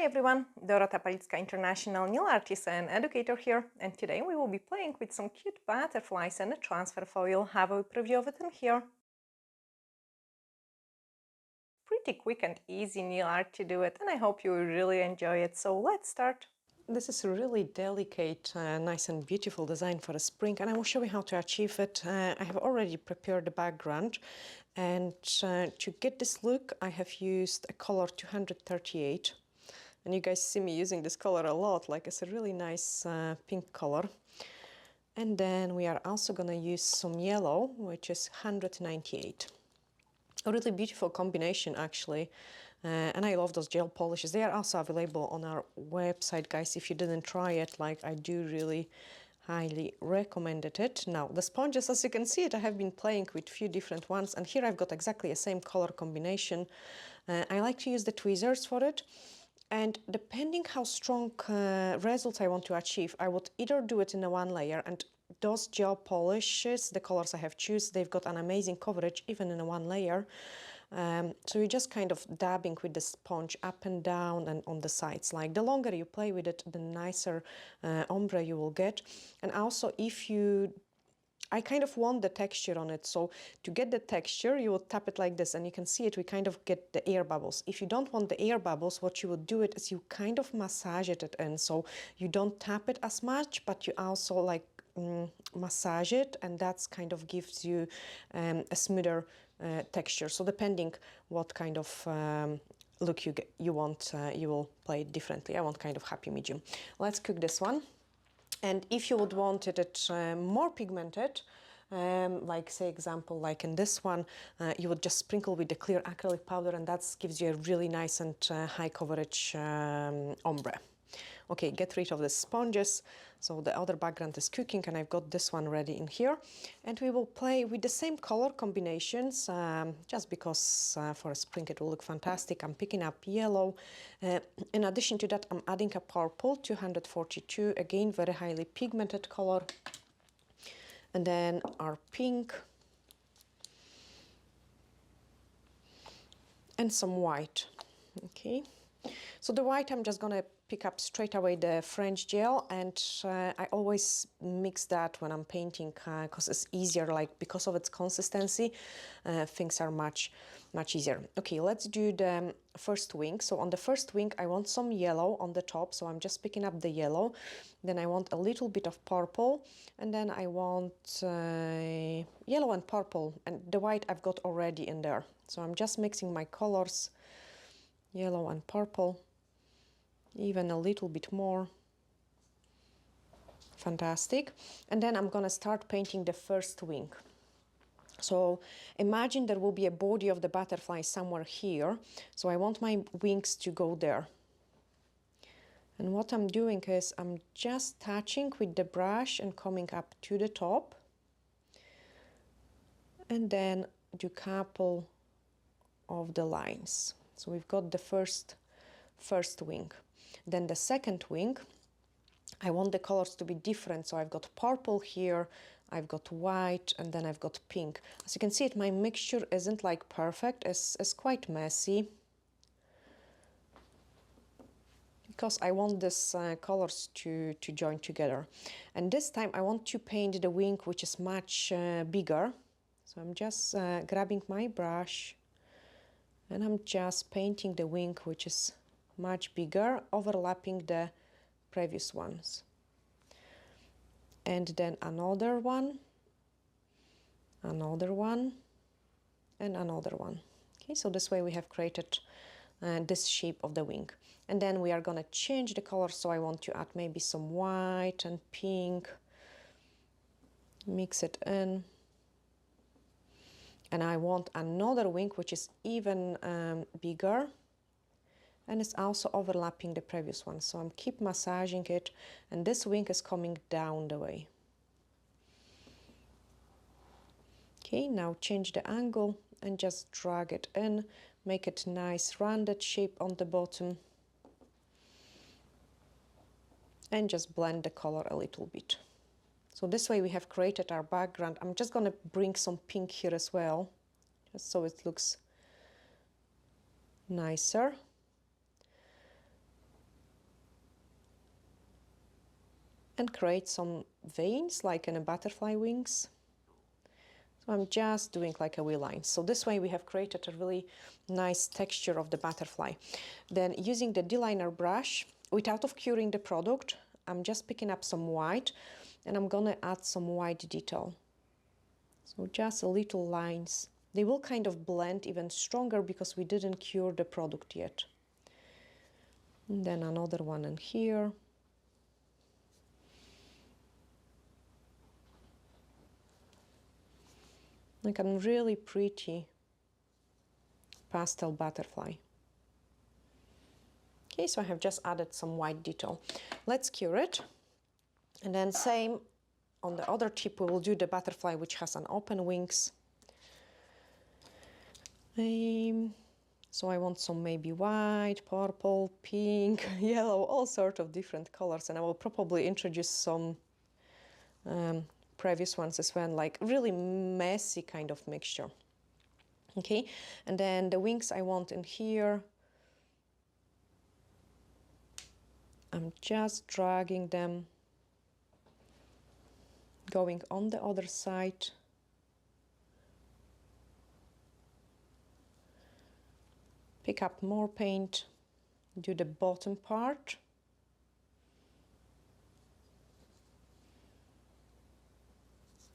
Hi everyone, Dorota Nail, international nail artist and educator here, and today we will be playing with some cute butterflies and a transfer foil. Have a preview of it in here. Pretty quick and easy nail art to do it, and I hope you will really enjoy it, so let's start. This is a really delicate, nice and beautiful design for a spring, and I will show you how to achieve it. I have already prepared the background, and to get this look I have used a color 238. And you guys see me using this color a lot, like it's a really nice pink color. And then we are also gonna use some yellow, which is 198. A really beautiful combination actually. And I love those gel polishes. They are also available on our website, guys. If you didn't try it, like I do really highly recommend it. Now the sponges, as you can see it, I have been playing with a few different ones, and here I've got exactly the same color combination. I like to use the tweezers for it. And depending how strong results I want to achieve, I would either do it in a one layer, and those gel polishes, the colors I have choose, they've got an amazing coverage even in a one layer. So you're just kind of dabbing with the sponge up and down and on the sides. Like the longer you play with it, the nicer ombre you will get. And also if you I kind of want the texture on it, so to get the texture you will tap it like this, and you can see it, we kind of get the air bubbles. If you don't want the air bubbles, what you would do it is you kind of massage it in, so you don't tap it as much, but you also like massage it, and that's kind of gives you a smoother texture. So depending what kind of look you want, you will play it differently. I want kind of happy medium. Let's cook this one. And if you would want it more pigmented, like say example, like in this one, you would just sprinkle with the clear acrylic powder, and that gives you a really nice and high coverage ombre. Okay, get rid of the sponges. So the other background is cooking, and I've got this one ready in here. And we will play with the same color combinations, just because for a spring it will look fantastic. I'm picking up yellow. In addition to that, I'm adding a purple, 242, again, very highly pigmented color. And then our pink. And some white, okay. So the white, I'm just gonna pick up straight away the French gel, and I always mix that when I'm painting because it's easier, like because of its consistency, things are much easier. Okay, let's do the first wing. So on the first wing, I want some yellow on the top, so I'm just picking up the yellow. Then I want a little bit of purple, and then I want yellow and purple, and the white I've got already in there. So I'm just mixing my colors, yellow and purple, even a little bit more. Fantastic. And then I'm gonna start painting the first wing. So imagine there will be a body of the butterfly somewhere here. So I want my wings to go there. And what I'm doing is I'm just touching with the brush and coming up to the top. And then do a couple of the lines. So we've got the first wing. Then the second wing, I want the colors to be different. So I've got purple here, I've got white, and then I've got pink. As you can see, my mixture isn't like perfect, it's quite messy, because I want these colors to join together. And this time I want to paint the wing, which is much bigger. So I'm just grabbing my brush, and I'm just painting the wing, which is much bigger, overlapping the previous ones. And then another one, and another one. Okay, so this way we have created this shape of the wing. And then we are gonna change the color, so I want to add maybe some white and pink, mix it in. And I want another wing, which is even bigger, and it's also overlapping the previous one. So I'm keep massaging it, and this wing is coming down the way. Okay, now change the angle and just drag it in, make it nice rounded shape on the bottom, and just blend the color a little bit. So this way we have created our background. I'm just gonna bring some pink here as well, just so it looks nicer. and create some veins like in a butterfly wings. So I'm just doing like a wee line. So this way we have created a really nice texture of the butterfly. Then using the D-liner brush, without of curing the product, I'm just picking up some white and I'm gonna add some white detail. So just a little lines. They will kind of blend even stronger because we didn't cure the product yet. And then another one in here. Like a really pretty pastel butterfly. Okay, so I have just added some white detail. Let's cure it. And then same on the other tip, we will do the butterfly which has an open wings. So I want some maybe white, purple, pink, yellow, all sorts of different colors. And I will probably introduce some previous ones as well, like really messy kind of mixture. Okay, and then the wings I want in here. I'm just dragging them, going on the other side. Pick up more paint, do the bottom part.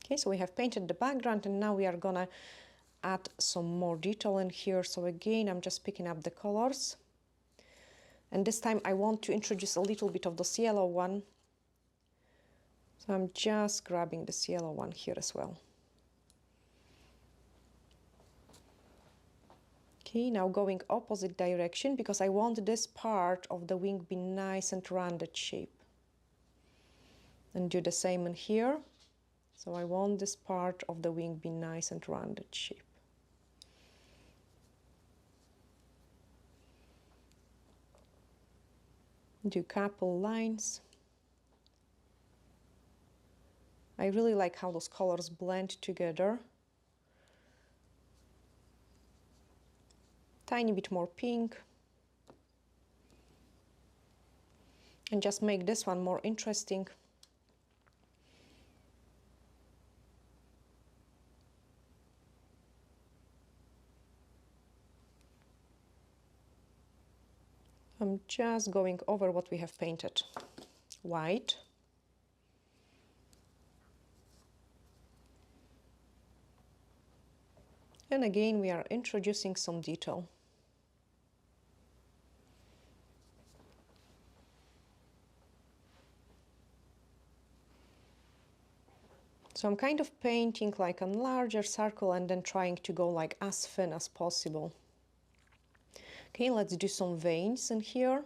Okay, so we have painted the background and now we are gonna add some more detail in here. So again, I'm just picking up the colors. And this time I want to introduce a little bit of this yellow one. So I'm just grabbing this yellow one here as well. Okay, now going opposite direction because I want this part of the wing be nice and rounded shape. And do the same in here. So I want this part of the wing be nice and rounded shape. Do a couple lines. I really like how those colors blend together. Tiny bit more pink. And just make this one more interesting. I'm just going over what we have painted. White. And again, we are introducing some detail. So I'm kind of painting like a larger circle and then trying to go like as thin as possible. Okay, let's do some veins in here.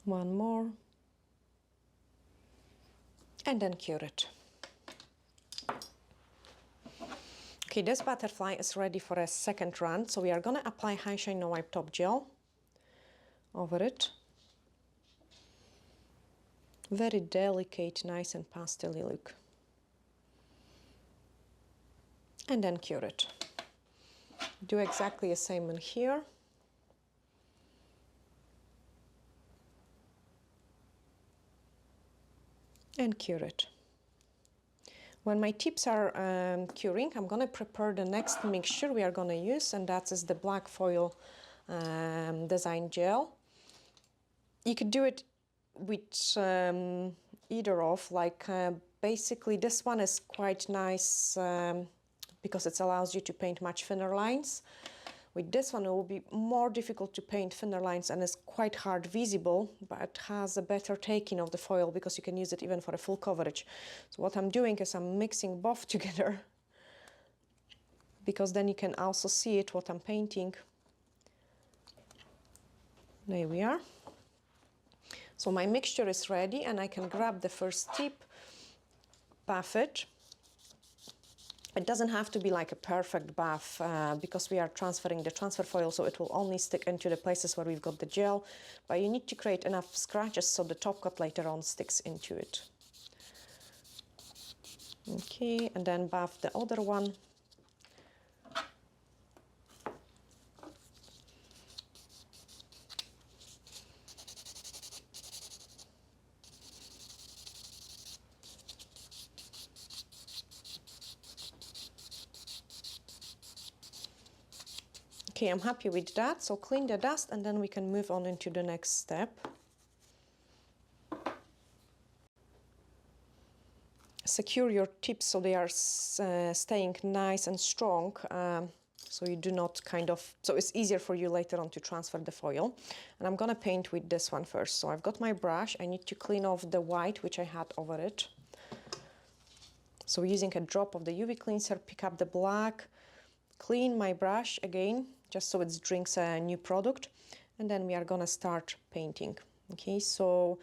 One more. And then cure it. Okay, this butterfly is ready for a second run, so we are gonna apply High Shine No Wipe Top Gel over it. Very delicate, nice and pastel-y look. And then cure it. Do exactly the same in here. And cure it. When my tips are curing, I'm going to prepare the next mixture we are going to use, and that is the black foil design gel. You could do it with either of, like basically this one is quite nice because it allows you to paint much thinner lines. With this one it will be more difficult to paint thinner lines and it's quite hard visible, but it has a better taking of the foil because you can use it even for a full coverage. So what I'm doing is I'm mixing both together because then you can also see it, what I'm painting. There we are. So my mixture is ready and I can grab the first tip, buff it. It doesn't have to be like a perfect buff because we are transferring the transfer foil, so it will only stick into the places where we've got the gel, but you need to create enough scratches so the top coat later on sticks into it. Okay, and then buff the other one. Okay, I'm happy with that, so clean the dust and then we can move on into the next step. Secure your tips so they are staying nice and strong, so you do not so it's easier for you later on to transfer the foil. And I'm gonna paint with this one first. So I've got my brush, I need to clean off the white which I had over it. So using a drop of the UV cleanser, pick up the black, clean my brush again, just so it drinks a new product, and then we are gonna start painting. Okay, so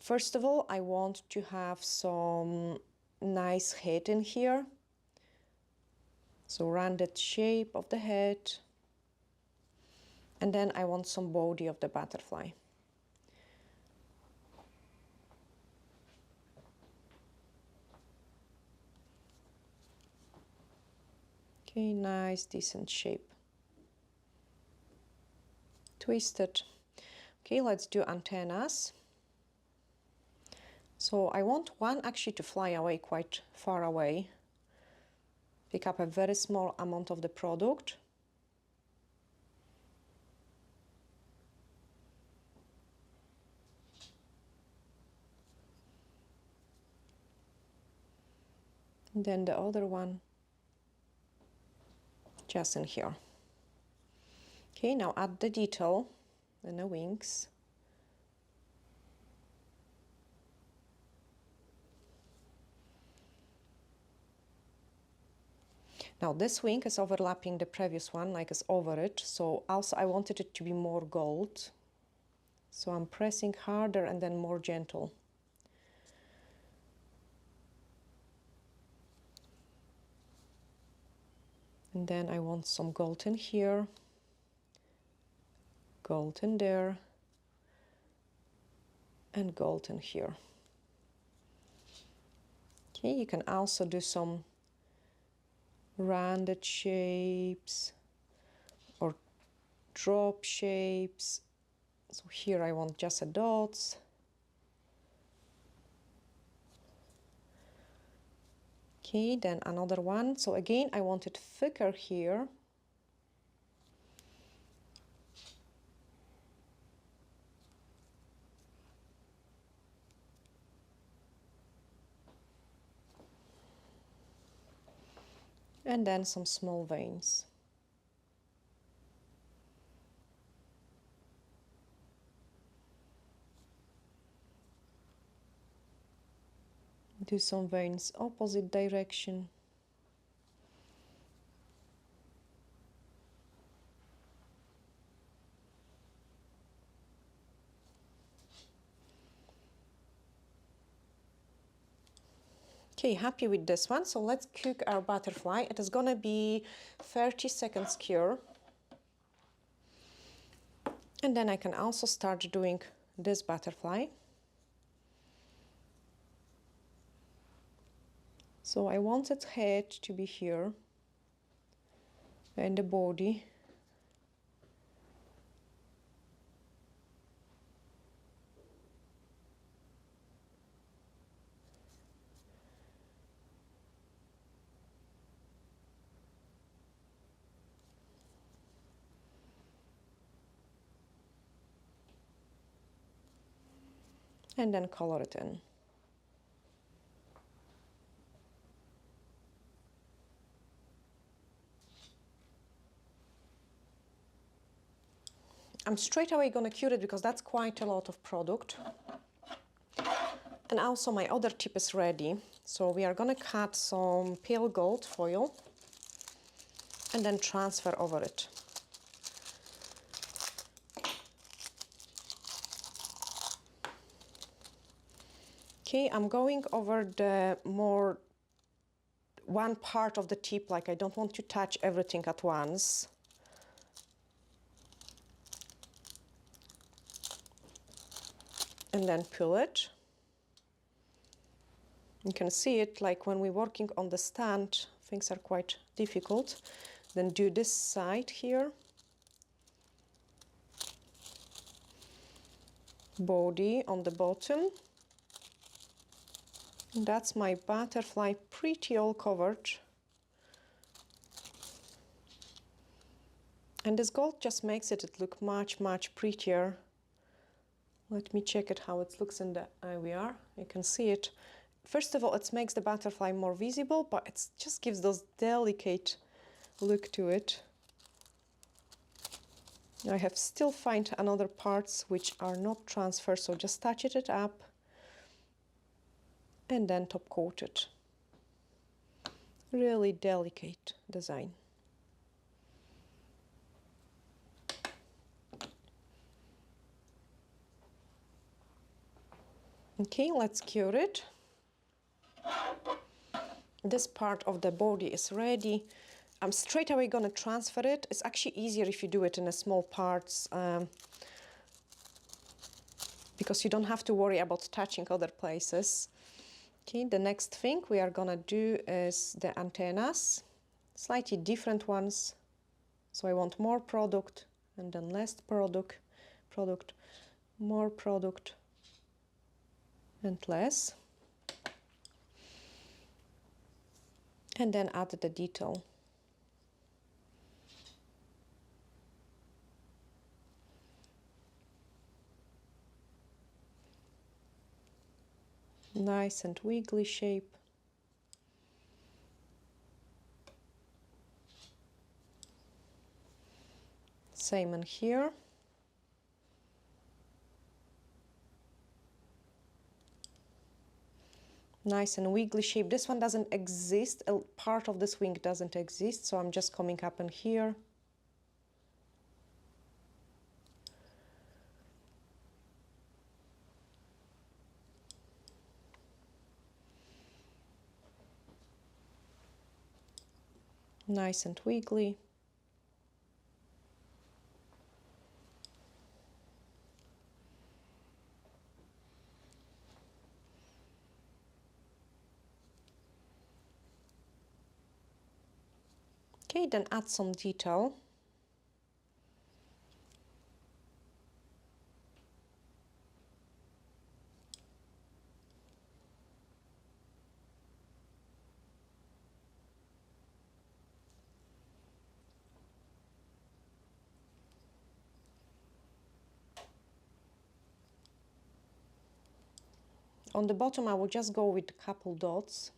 first of all, I want to have some nice head in here. So rounded shape of the head. And then I want some body of the butterfly. Okay, nice, decent shape. Twisted. Okay, let's do antennas. So I want one actually to fly away quite far away. Pick up a very small amount of the product. And then the other one just in here. Okay, now add the detail and the wings. Now this wing is overlapping the previous one, like it's over it, so also I wanted it to be more gold. So I'm pressing harder and then more gentle. And then I want some gold in here, gold in there, and gold in here. Okay, you can also do some rounded shapes or drop shapes. So here I want just a dots. Okay, then another one. So again, I want it thicker here. And then some small veins. Do some veins opposite direction. Okay, happy with this one. So let's cook our butterfly. It is gonna be 30 seconds cure. And then I can also start doing this butterfly. So I want its head to be here and the body. And then color it in. I'm straight away gonna cure it because that's quite a lot of product. And also my other tip is ready. So we are gonna cut some pale gold foil and then transfer over it. Okay, I'm going over the more one part of the tip, like I don't want to touch everything at once. And then pull it. You can see it like when we're working on the stand, things are quite difficult. Then do this side here. Body on the bottom. And that's my butterfly pretty all covered. And this gold just makes it look much, much prettier. Let me check it how it looks in the IVR. You can see it. First of all, it makes the butterfly more visible, but it just gives those delicate look to it. I have still find another parts which are not transferred, so just touch it up and then top coat it. Really delicate design. Okay, let's cure it. This part of the body is ready. I'm straight away gonna transfer it. It's actually easier if you do it in a small parts because you don't have to worry about touching other places. Okay, the next thing we are gonna do is the antennas, slightly different ones. So I want more product and then less product, more product and less. And then add the detail. Nice and wiggly shape. Same in here. Nice and wiggly shape. This one doesn't exist. A part of this wing doesn't exist, so I'm just coming up in here. Nice and wiggly. Okay, then add some detail. On the bottom, I will just go with a couple dots.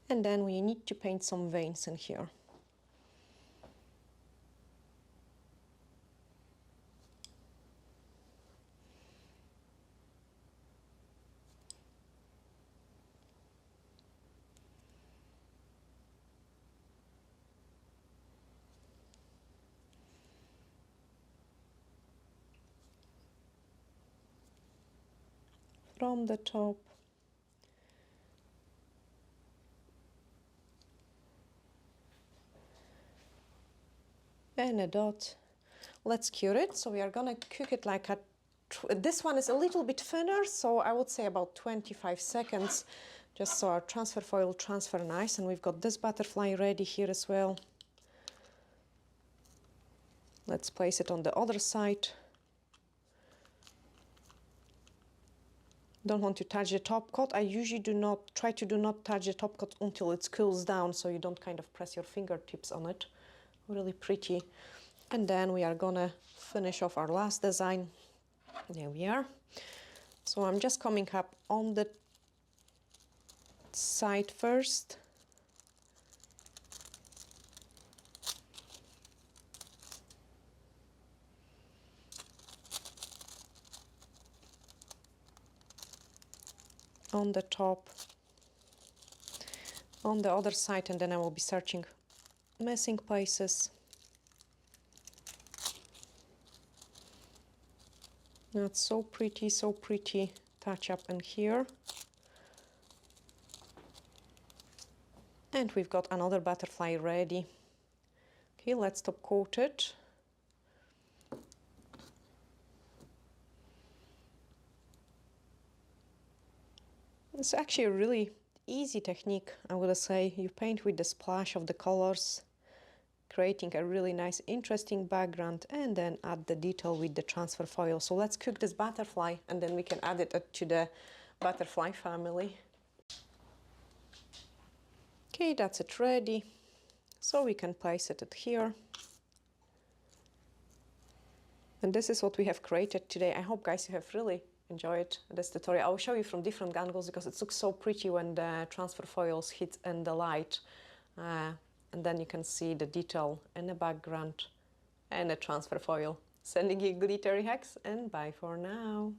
And then we need to paint some veins in here. From the top. And a dot. Let's cure it. So we are gonna cook it like a, this one is a little bit thinner, so I would say about 25 seconds, just so our transfer foil transfer nice. And we've got this butterfly ready here as well. Let's place it on the other side. Don't want to touch the top coat. I usually do not touch the top coat until it cools down, so you don't kind of press your fingertips on it. Really pretty. And then we are gonna finish off our last design. There we are. So I'm just coming up on the side first. On the top, on the other side, and then I will be searching missing places. That's so pretty touch up in here. And we've got another butterfly ready. Okay, Okay, let's top coat it. It's actually a really easy technique, I would say. You paint with the splash of the colors, creating a really nice, interesting background, and then add the detail with the transfer foil. So let's cook this butterfly, and then we can add it to the butterfly family. Okay, that's it ready. So we can place it here. And this is what we have created today. I hope, guys, you have really enjoyed this tutorial. I will show you from different angles because it looks so pretty when the transfer foils hit in the light. And then you can see the detail in the background and the transfer foil. Sending you glittery hacks, and bye for now.